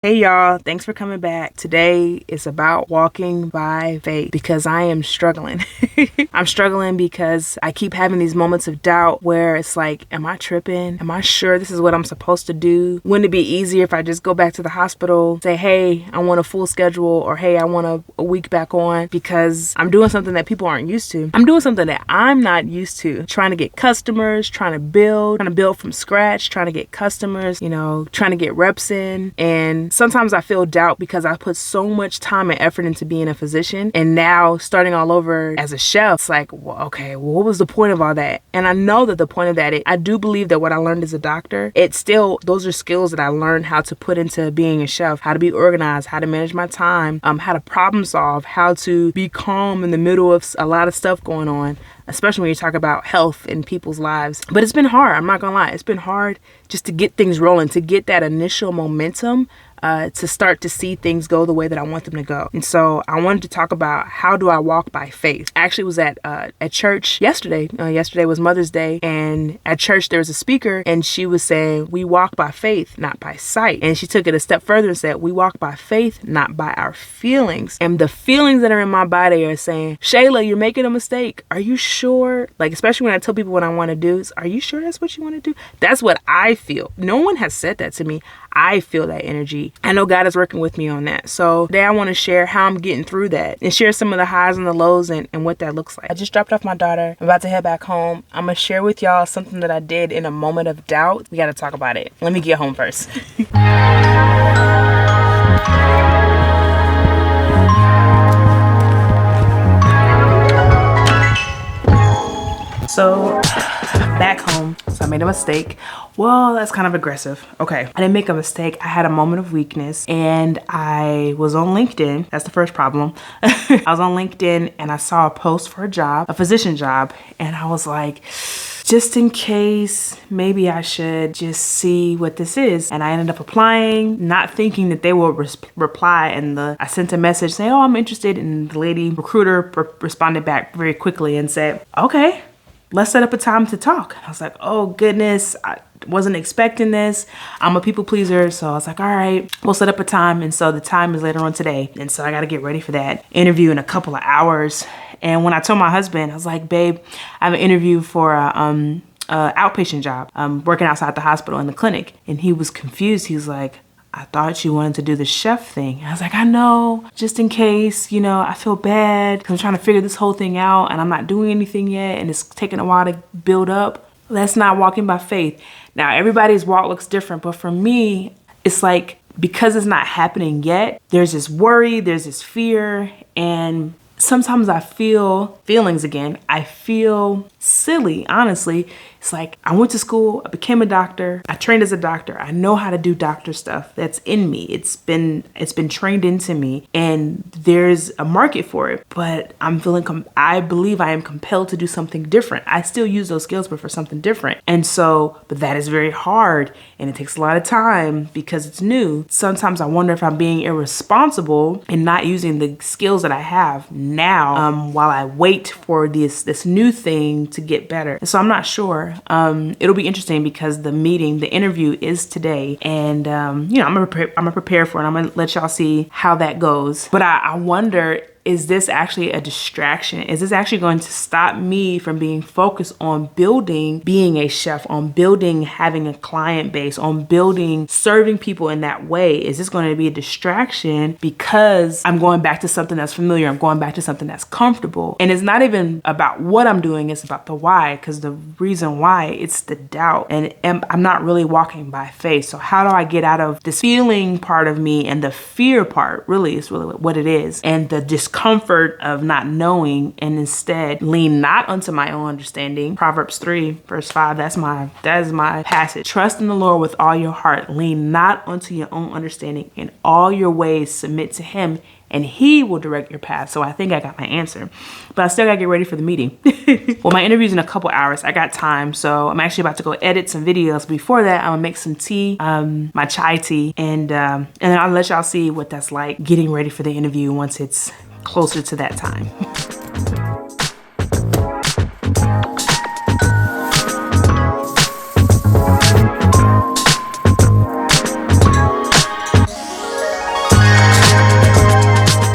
Hey y'all, thanks for coming back. Today is about walking by faith because I am struggling. I'm struggling because I keep having these moments of doubt where it's like, am I tripping? Am I sure this is what I'm supposed to do? Wouldn't it be easier if I just go back to the hospital, say, hey, I want a full schedule, or hey, I want a week back on, because I'm doing something that people aren't used to. I'm doing something that I'm not used to, trying to get customers, trying to build from scratch, trying to get customers, trying to get reps in. And sometimes I feel doubt because I put so much time and effort into being a physician, and now starting all over as a chef, it's like, well, okay, well, what was the point of all that? And I know that the point of that, I do believe that what I learned as a doctor, those are skills that I learned how to put into being a chef, how to be organized, how to manage my time, how to problem solve, how to be calm in the middle of a lot of stuff going on, especially when you talk about health in people's lives. But it's been hard. I'm not gonna lie. It's been hard just to get things rolling, to get that initial momentum, to start to see things go the way that I want them to go. And so I wanted to talk about, how do I walk by faith? I actually was at church yesterday. Yesterday was Mother's Day, and at church there was a speaker, and she was saying, we walk by faith, not by sight. And she took it a step further and said, we walk by faith, not by our feelings. And the feelings that are in my body are saying, Shayla, you're making a mistake. Are you sure? Like, especially when I tell people what I want to do, are you sure that's what you want to do? That's what I feel. No one has said that to me. I feel that energy. I know God is working with me on that. So today I want to share how I'm getting through that and share some of the highs and the lows and what that looks like. I just dropped off my daughter. I'm about to head back home. I'm going to share with y'all something that I did in a moment of doubt. We got to talk about it. Let me get home first. So back home. So I made a mistake. Well, that's kind of aggressive. Okay, I didn't make a mistake. I had a moment of weakness, and I was on LinkedIn. That's the first problem. I was on LinkedIn and I saw a post for a job, a physician job, and I was like, just in case, maybe I should just see what this is. And I ended up applying, not thinking that they will reply. And I sent a message saying, oh, I'm interested. And the lady recruiter responded back very quickly and said, okay, let's set up a time to talk. And I was like, oh goodness, I wasn't expecting this. I'm a people pleaser. So I was like, all right, we'll set up a time. And so the time is later on today. And so I got to get ready for that interview in a couple of hours. And when I told my husband, I was like, babe, I have an interview for a outpatient job. I'm working outside the hospital in the clinic. And he was confused. He was like, I thought you wanted to do the chef thing. And I was like, I know, just in case, I feel bad. I'm trying to figure this whole thing out and I'm not doing anything yet. And it's taking a while to build up. That's not walking by faith. Now, everybody's walk looks different. But for me, it's like, because it's not happening yet, there's this worry, there's this fear. And sometimes I feel feelings again. I feel silly, honestly. It's like, I went to school, I became a doctor, I trained as a doctor, I know how to do doctor stuff. That's in me. It's been trained into me, and there's a market for it. But I'm feeling, I believe I am compelled to do something different. I still use those skills, but for something different. And so, but that is very hard, and it takes a lot of time because it's new. Sometimes I wonder if I'm being irresponsible and not using the skills that I have now, while I wait for this new thing to get better. And so I'm not sure. It'll be interesting because the interview is today, and I'm gonna prepare for it. I'm gonna let y'all see how that goes. But I wonder, is this actually a distraction? Is this actually going to stop me from being focused on building, being a chef, on building, having a client base, on building, serving people in that way? Is this going to be a distraction because I'm going back to something that's familiar? I'm going back to something that's comfortable. And it's not even about what I'm doing. It's about the why, because the reason why, it's the doubt. And I'm not really walking by faith. So how do I get out of this feeling part of me and the fear part? Really, is really what it is. And the discomfort of not knowing, and instead lean not unto my own understanding. Proverbs 3 verse 5, that is my passage. Trust in the Lord with all your heart. Lean not unto your own understanding. In all your ways submit to him, and he will direct your path. So I think I got my answer, but I still gotta get ready for the meeting. Well, my interview's in a couple hours. I got time. So I'm actually about to go edit some videos. Before that, I'm gonna make some tea, my chai tea, and then I'll let y'all see what that's like getting ready for the interview once it's closer to that time.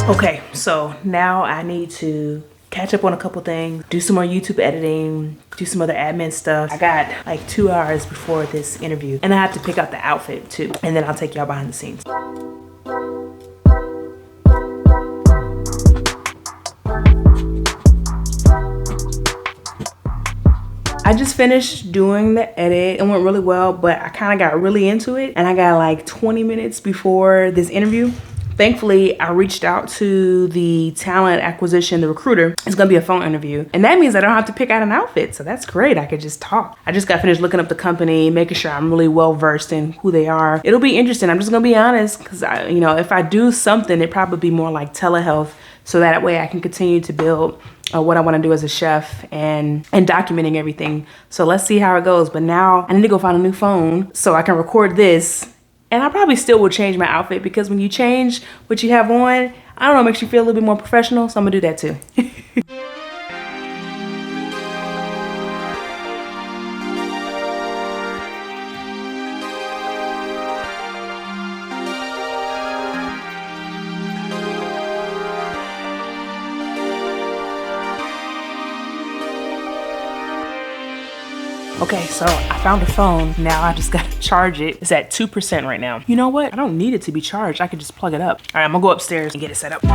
Okay, so now I need to catch up on a couple things, do some more YouTube editing, do some other admin stuff. I got like 2 hours before this interview, and I have to pick out the outfit too, and then I'll take y'all behind the scenes. I just finished doing the edit. It went really well, but I kind of got really into it, and I got like 20 minutes before this interview. Thankfully, I reached out to the talent acquisition, the recruiter. It's gonna be a phone interview. And that means I don't have to pick out an outfit. So that's great, I could just talk. I just got finished looking up the company, making sure I'm really well versed in who they are. It'll be interesting, I'm just gonna be honest, because if I do something, it'd probably be more like telehealth, so that way I can continue to build what I want to do as a chef and documenting everything. So let's see how it goes. But now I need to go find a new phone so I can record this. And I probably still will change my outfit, because when you change what you have on, I don't know, it makes you feel a little bit more professional. So I'm gonna do that too. Okay, so I found a phone. Now I just gotta charge it. It's at 2% right now. You know what? I don't need it to be charged. I could just plug it up. All right, I'm gonna go upstairs and get it set up.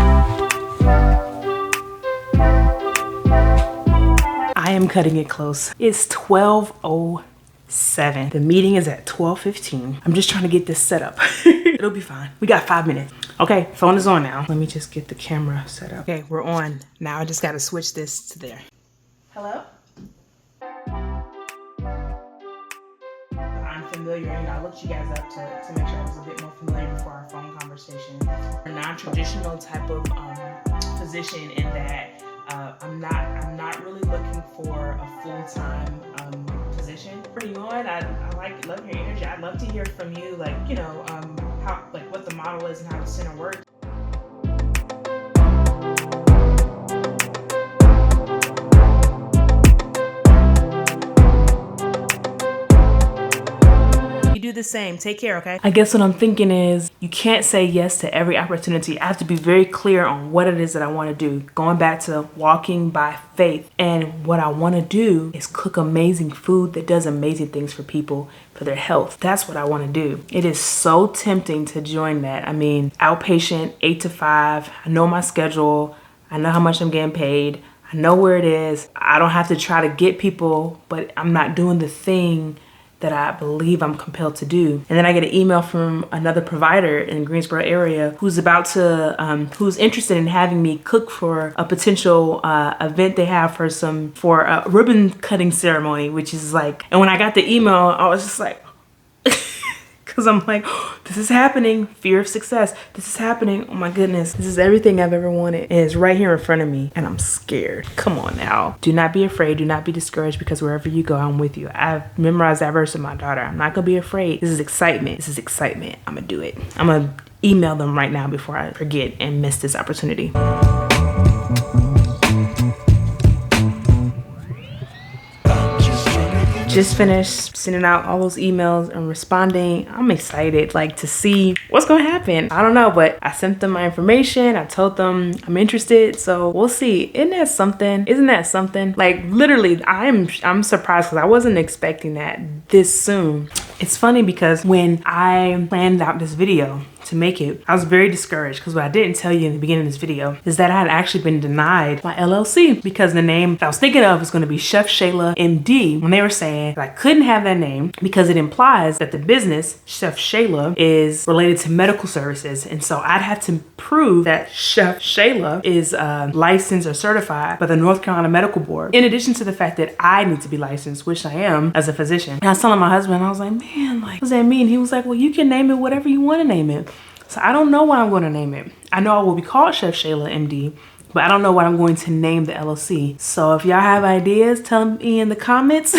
I am cutting it close. It's 12:07. The meeting is at 12:15. I'm just trying to get this set up. It'll be fine. We got 5 minutes. Okay, phone is on now. Let me just get the camera set up. Okay, we're on. Now I just gotta switch this to there. Hello? Familiar, and I looked you guys up to make sure I was a bit more familiar before our phone conversation. A non-traditional type of position in that I'm not really looking for a full-time position. Pretty on. I love your energy. I'd love to hear from you, like how what the model is and how the center works. Do the same. Take care, okay? I guess what I'm thinking is you can't say yes to every opportunity. I have to be very clear on what it is that I want to do. Going back to walking by faith. And what I want to do is cook amazing food that does amazing things for people, for their health. That's what I want to do. It is so tempting to join that. I mean, outpatient, 8 to 5. I know my schedule. I know how much I'm getting paid. I know where it is. I don't have to try to get people, but I'm not doing the thing that I believe I'm compelled to do. And then I get an email from another provider in the Greensboro area who's who's interested in having me cook for a potential event they have for a ribbon cutting ceremony, which is like, and when I got the email, I was just like, because I'm like, oh, this is happening. Fear of success. This is happening. Oh my goodness. This is everything I've ever wanted. And it's right here in front of me. And I'm scared. Come on now. Do not be afraid. Do not be discouraged, because wherever you go, I'm with you. I've memorized that verse with my daughter. I'm not going to be afraid. This is excitement. This is excitement. I'm going to do it. I'm going to email them right now before I forget and miss this opportunity. Just finished sending out all those emails and responding. I'm excited to see what's gonna happen. I don't know, but I sent them my information. I told them I'm interested, so we'll see. Isn't that something? Isn't that something? Like literally, I'm surprised because I wasn't expecting that this soon. It's funny because when I planned out this video to make it, I was very discouraged because what I didn't tell you in the beginning of this video is that I had actually been denied my LLC because the name that I was thinking of was going to be Chef Shayla MD, when they were saying that I couldn't have that name because it implies that the business Chef Shayla is related to medical services, and so I'd have to prove that Chef Shayla is licensed or certified by the North Carolina Medical Board, in addition to the fact that I need to be licensed, which I am as a physician. And I was telling my husband, I was like, man, what does that mean? He was like, well, you can name it whatever you want to name it. So I don't know what I'm going to name it. I know I will be called Chef Shayla MD, but I don't know what I'm going to name the LLC. So if y'all have ideas, tell me in the comments.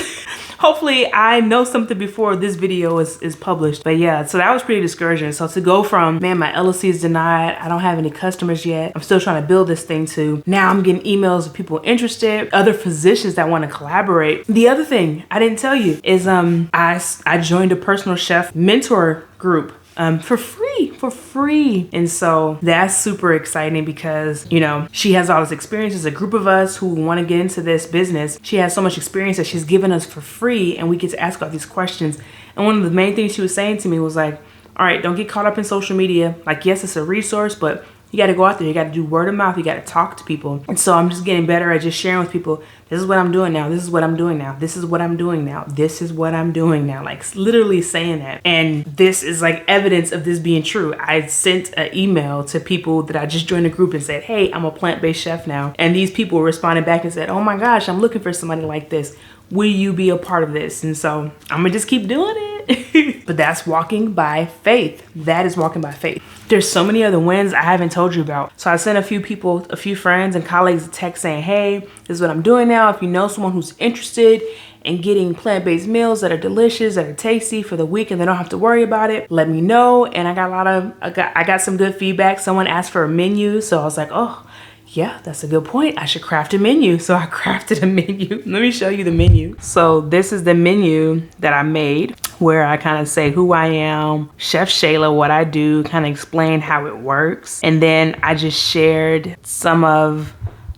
Hopefully I know something before this video is published. But yeah, so that was pretty discouraging. So to go from, man, my LLC is denied, I don't have any customers yet, I'm still trying to build this thing, to now I'm getting emails of people interested, other physicians that want to collaborate. The other thing I didn't tell you is I joined a personal chef mentor group for free. And so that's super exciting because, you know, she has all this experience. There's a group of us who want to get into this business. She has so much experience that she's given us for free, and we get to ask all these questions. And one of the main things she was saying to me was like, all right, don't get caught up in social media. Like, yes, it's a resource, but you got to go out there. You got to do word of mouth. You got to talk to people. And so I'm just getting better at just sharing with people. This is what I'm doing now. This is what I'm doing now. This is what I'm doing now. This is what I'm doing now. Like literally saying that. And this is like evidence of this being true. I sent an email to people that I just joined a group and said, hey, I'm a plant-based chef now. And these people responded back and said, oh my gosh, I'm looking for somebody like this. Will you be a part of this? And so I'm gonna just keep doing it. But that's walking by faith. That is walking by faith. There's so many other wins I haven't told you about. So I sent a few friends and colleagues a text saying, hey, this is what I'm doing now. If you know someone who's interested in getting plant-based meals that are delicious, that are tasty for the week, and they don't have to worry about it, let me know. And I got some good feedback. Someone asked for a menu. So I was like, oh, yeah, that's a good point. I should craft a menu. So I crafted a menu. Let me show you the menu. So this is the menu that I made, where I kind of say who I am, Chef Shayla, what I do, kind of explain how it works. And then I just shared some of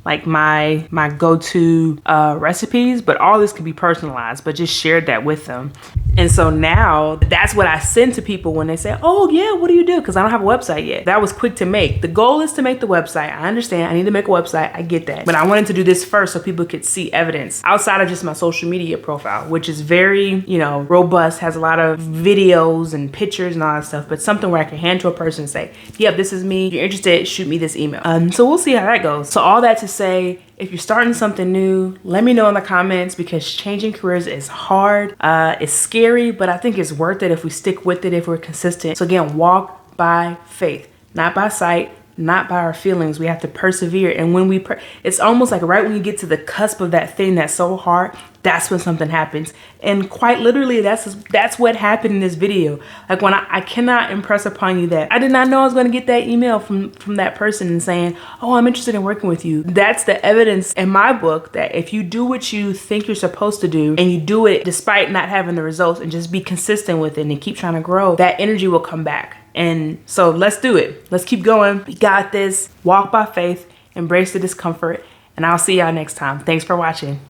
like my go-to recipes, but all this could be personalized, but just shared that with them. And so now that's what I send to people when they say, oh yeah, what do you do? Because I don't have a website yet. That was quick to make. The goal is to make the website. I understand I need to make a website. I get that. But I wanted to do this first so people could see evidence outside of just my social media profile, which is very, you know, robust, has a lot of videos and pictures and all that stuff, but something where I can hand to a person and say, yep, this is me. If you're interested, shoot me this email. So we'll see how that goes. So all that to say, if you're starting something new, let me know in the comments, because changing careers is hard. It's scary, but I think it's worth it if we stick with it, if we're consistent. So again, walk by faith, not by sight, not by our feelings. We have to persevere. And when it's almost like right when you get to the cusp of that thing that's so hard, that's when something happens. And quite literally, that's what happened in this video. Like when I cannot impress upon you that I did not know I was going to get that email from that person and saying, oh, I'm interested in working with you. That's the evidence in my book that if you do what you think you're supposed to do, and you do it despite not having the results, and just be consistent with it and keep trying to grow, that energy will come back. And so let's do it. Let's keep going. We got this. Walk by faith, embrace the discomfort, and I'll see y'all next time. Thanks for watching.